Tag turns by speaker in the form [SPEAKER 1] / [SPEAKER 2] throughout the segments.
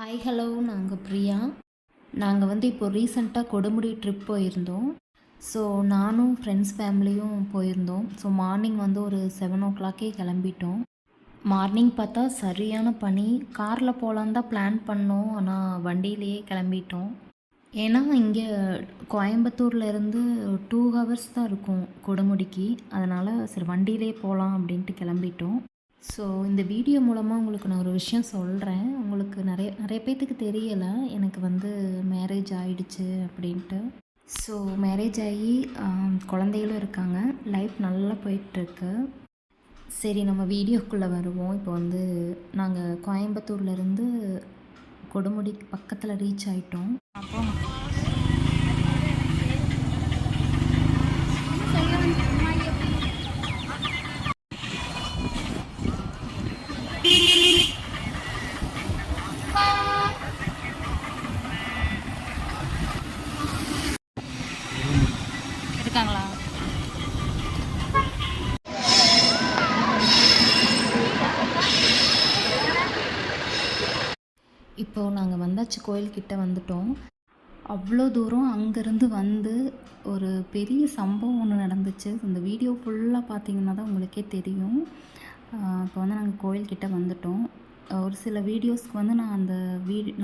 [SPEAKER 1] Hi hello, நாங்கள் பிரியா. நாங்கள் இப்போ ரீசெண்டாக கொடுமுடி ட்ரிப் போயிருந்தோம். ஸோ நானும் ஃப்ரெண்ட்ஸ் ஃபேமிலியும் போயிருந்தோம். ஸோ மார்னிங் ஒரு 7 o'clock கிளம்பிட்டோம். மார்னிங் பார்த்தா சரியான பனி. காரில் போகலான்னு தான் பிளான் பண்ணோம், ஆனால் வண்டியிலேயே கிளம்பிட்டோம். ஏன்னா இங்கே கோயம்புத்தூர்லேருந்து 2 hours தான் இருக்கும் கொடுமுடிக்கு. அதனால் சரி வண்டியிலே போகலாம் அப்படின்ட்டு கிளம்பிட்டோம். ஸோ இந்த வீடியோ மூலமாக உங்களுக்கு நான் ஒரு விஷயம் சொல்கிறேன். உங்களுக்கு நிறைய நிறைய பேர்த்துக்கு தெரியலை, எனக்கு மேரேஜ் ஆகிடுச்சு அப்படின்ட்டு. ஸோ மேரேஜ் ஆகி குழந்தைகளும் இருக்காங்க. லைஃப் நல்லா போயிட்டுருக்கு. சரி, நம்ம வீடியோக்குள்ளே வருவோம். இப்போ நாங்கள் கோயம்புத்தூர்லேருந்து கொடுமுடி பக்கத்தில் ரீச் ஆகிட்டோம். அப்போ இருக்காங்களா? இப்போது நாங்கள் வந்தாச்சு, கோயில்கிட்ட வந்துட்டோம். அவ்வளோ தூரம் அங்கேருந்து ஒரு பெரிய சம்பவம் ஒன்று நடந்துச்சு. இந்த வீடியோ ஃபுல்லாக பார்த்தீங்கன்னா தான் உங்களுக்கே தெரியும். இப்போ நாங்கள் கோயில்கிட்ட வந்துட்டோம். ஒரு சில வீடியோஸ்க்கு நான் அந்த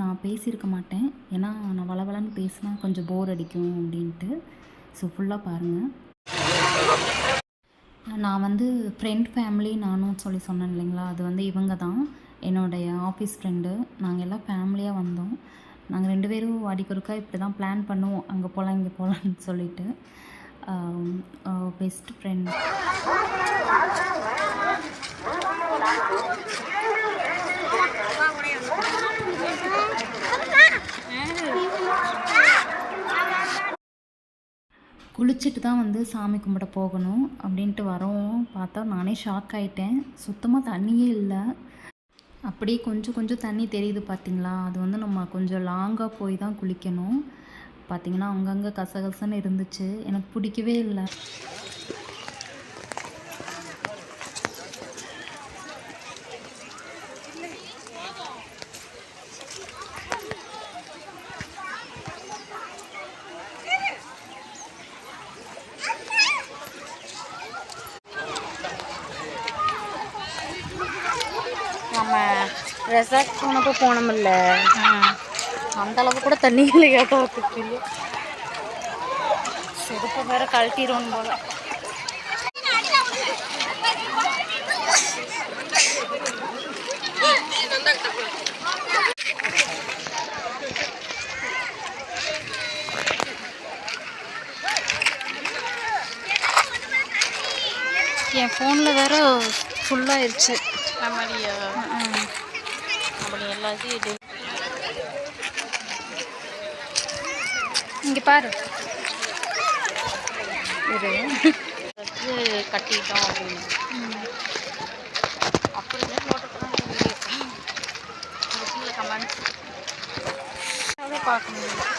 [SPEAKER 1] நான் பேசியிருக்க மாட்டேன். ஏன்னா நான் வளவலன்னு பேசினா கொஞ்சம் போர் அடிக்கும் அப்படின்ட்டு. ஸோ ஃபுல்லாக பாருங்கள். நான் ஃப்ரெண்ட் ஃபேமிலி நானும் சொன்னேன் இல்லைங்களா, அது இவங்க தான் என்னுடைய ஆஃபீஸ் ஃப்ரெண்டு. நாங்கள் எல்லாம் ஃபேமிலியாக வந்தோம். நாங்கள் 2 பேரும் அடிக்கொருக்கா இப்படி தான் பிளான் பண்ணுவோம், அங்கே போகலாம் இங்கே போகலான்னு சொல்லிட்டு. Best friend. குளிச்சுட்டு தான் சாமி கும்பிட போகணும் அப்படின்ட்டு வரோம். பார்த்தா நானே ஷாக் ஆகிட்டேன். சுத்தமாக தண்ணியே இல்லை. அப்படியே கொஞ்சம் கொஞ்சம் தண்ணி தெரியுது பார்த்தீங்களா. அது நம்ம கொஞ்சம் லாங்காக போய் தான் குளிக்கணும். பார்த்தீங்கன்னா அங்கங்கே கசகசன்னு இருந்துச்சு. எனக்கு பிடிக்கவே இல்லை.
[SPEAKER 2] நம்ம ரெசார்ட் போனப்போ போனோமில்ல, அந்த அளவுக்கு கூட தண்ணி இல்லையா தோட்டத்துக்கு. செருப்பு வேற கழட்டிடுவோம் போல. என் ஃபோனில் வேற ஃபுல்லாகிடுச்சு. மெமரியா அப்படி எல்லாத்தையும் இங்கே பாரு. இது கட்டிட்டோம் அப்படின்னு அப்படின்னா போட்டுக்கலாம். கமெண்ட்ஸ் அதை பார்க்க முடியும்.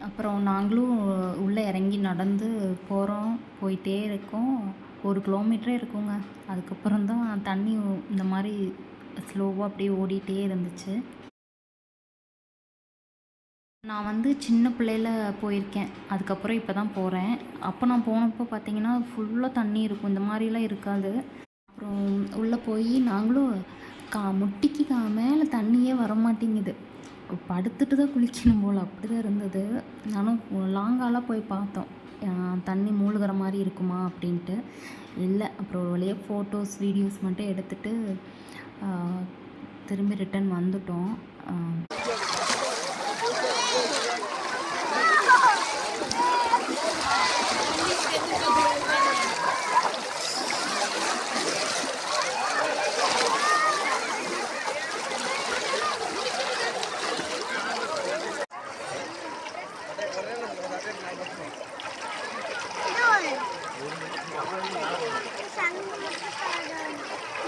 [SPEAKER 1] அப்புறம் நாங்களும் உள்ளே இறங்கி நடந்து போகிறோம். போயிட்டே இருக்கோம். 1 கிலோமீட்டரே இருக்குங்க. அதுக்கப்புறம் தான் தண்ணி இந்த மாதிரி ஸ்லோவாக அப்படியே ஓடிட்டே இருந்துச்சு. நான் சின்ன பிள்ளையில போயிருக்கேன். அதுக்கப்புறம் இப்போ தான் போகிறேன். அப்போ நான் போனப்போ பார்த்தீங்கன்னா ஃபுல்லாக தண்ணி இருக்கும், இந்த மாதிரிலாம் இருக்காது. அப்புறம் உள்ளே போய் நாங்களும் முட்டிக்கு மேலே தண்ணியே வரமாட்டேங்குது. படுத்துட்டு தான் குளிக்கணும் போல், அப்படி தான் இருந்தது. நானும் லாங்காலாம் போய் பார்த்தோம், தண்ணி மூழ்கிற மாதிரி இருக்குமா அப்படின்ட்டு. இல்லை, அப்புறம் ஒரு வழியாக ஃபோட்டோஸ் வீடியோஸ் மட்டும் எடுத்துகிட்டு திரும்பி ரிட்டன் வந்துட்டோம்.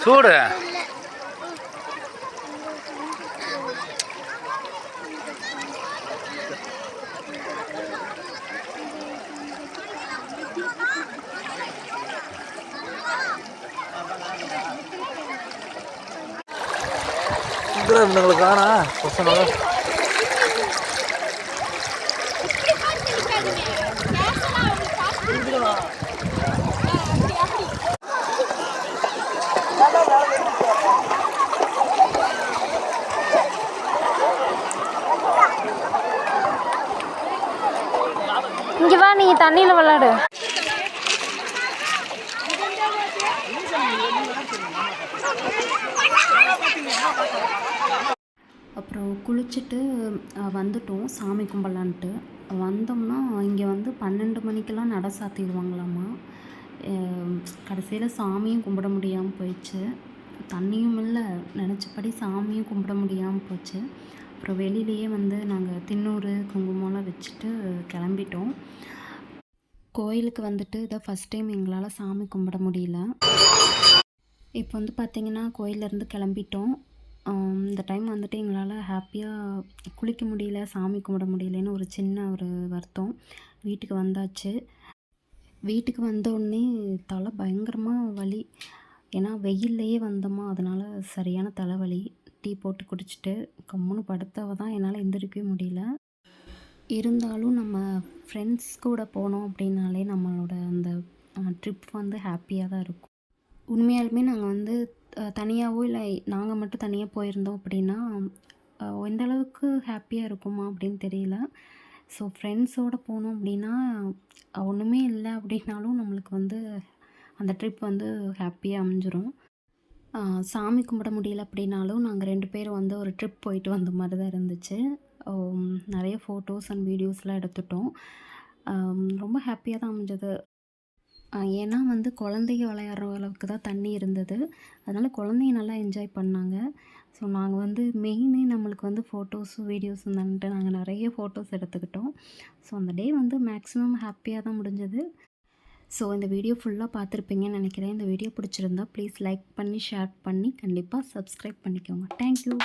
[SPEAKER 3] చూడు இவங்களுக்கு காணா பசங்க
[SPEAKER 2] இங்கே வா, நீ தண்ணியில் விளாடு.
[SPEAKER 1] அப்புறம் குளிச்சுட்டு வந்துட்டோம் சாமி கும்பலான்ட்டு. வந்தோம்னா இங்கே வந்து 12 மணிக்கெல்லாம் நட சாத்திடுவாங்களாம்மா. கடைசியில் சாமியும் கும்பிட முடியாமல் போயிடுச்சு. தண்ணியும் இல்லை, நினச்சபடி சாமியும் கும்பிட முடியாமல் போச்சு. அப்புறம் வெளியிலேயே வந்து நாங்கள் தின்னூறு குங்குமம்லாம் வச்சுட்டு கிளம்பிட்டோம். கோயிலுக்கு வந்துட்டு இதை ஃபஸ்ட் டைம் எங்களால் சாமி கும்பிட முடியல. இப்போ வந்து பார்த்திங்கன்னா கோயிலேருந்து கிளம்பிட்டோம். இந்த டைம் வந்துட்டு எங்களால் ஹாப்பியாக குளிக்க முடியல, சாமி கும்பிட முடியலன்னு ஒரு சின்ன ஒரு வருத்தம். வீட்டுக்கு வந்தாச்சு. வீட்டுக்கு வந்தோடனே தலை பயங்கரமாக வலி. ஏன்னா வெயில்லையே வந்தோமா, அதனால் சரியான தலைவலி. டீ போட்டு குடிச்சிட்டு கம்முன்னு படுத்தவ தான் என்னால் எந்திரிக்கவே முடியல. இருந்தாலும் நம்ம ஃப்ரெண்ட்ஸ் கூட போனோம் அப்படின்னாலே நம்மளோட அந்த ட்ரிப் வந்து ஹாப்பியாக தான் இருக்கும். உண்மையாலுமே நாங்கள் வந்து தனியாகவோ இல்லை நாங்கள் மட்டும் தனியாக போயிருந்தோம் அப்படின்னா எந்த அளவுக்கு ஹாப்பியாக இருக்குமா அப்படின்னு தெரியல. ஸோ ஃப்ரெண்ட்ஸோடு போனோம் அப்படின்னா ஒன்றுமே இல்லை அப்படின்னாலும் நம்மளுக்கு வந்து அந்த ட்ரிப் வந்து ஹாப்பியாக அமைஞ்சிரும். சாமி கும்பிட முடியல அப்படின்னாலும் நாங்கள் 2 பேரும் வந்து ஒரு ட்ரிப் போயிட்டு வந்த மாதிரி தான் இருந்துச்சு. நிறைய ஃபோட்டோஸ் அண்ட் வீடியோஸ்லாம் எடுத்துட்டோம். ரொம்ப ஹாப்பியாக தான் அமைஞ்சது. ஏன்னா வந்து குழந்தைங்க விளையாடுற அளவுக்கு தான் தண்ணி இருந்தது. அதனால் குழந்தைங்க நல்லா என்ஜாய் பண்ணாங்க. ஸோ நாங்கள் வந்து மெயினே நம்மளுக்கு வந்து ஃபோட்டோஸும் வீடியோஸும் தான்ட்டு நாங்கள் நிறைய ஃபோட்டோஸ் எடுத்துக்கிட்டோம். ஸோ அந்த டே வந்து மேக்ஸிமம் ஹாப்பியாக தான் முடிஞ்சது. ஸோ இந்த வீடியோ ஃபுல்லாக பார்த்துருப்பீங்கன்னு நினைக்கிறேன். இந்த வீடியோ பிடிச்சிருந்தா ப்ளீஸ் லைக் பண்ணி ஷேர் பண்ணி கண்டிப்பாக சப்ஸ்கிரைப் பண்ணிக்கோங்க. தேங்க்யூ.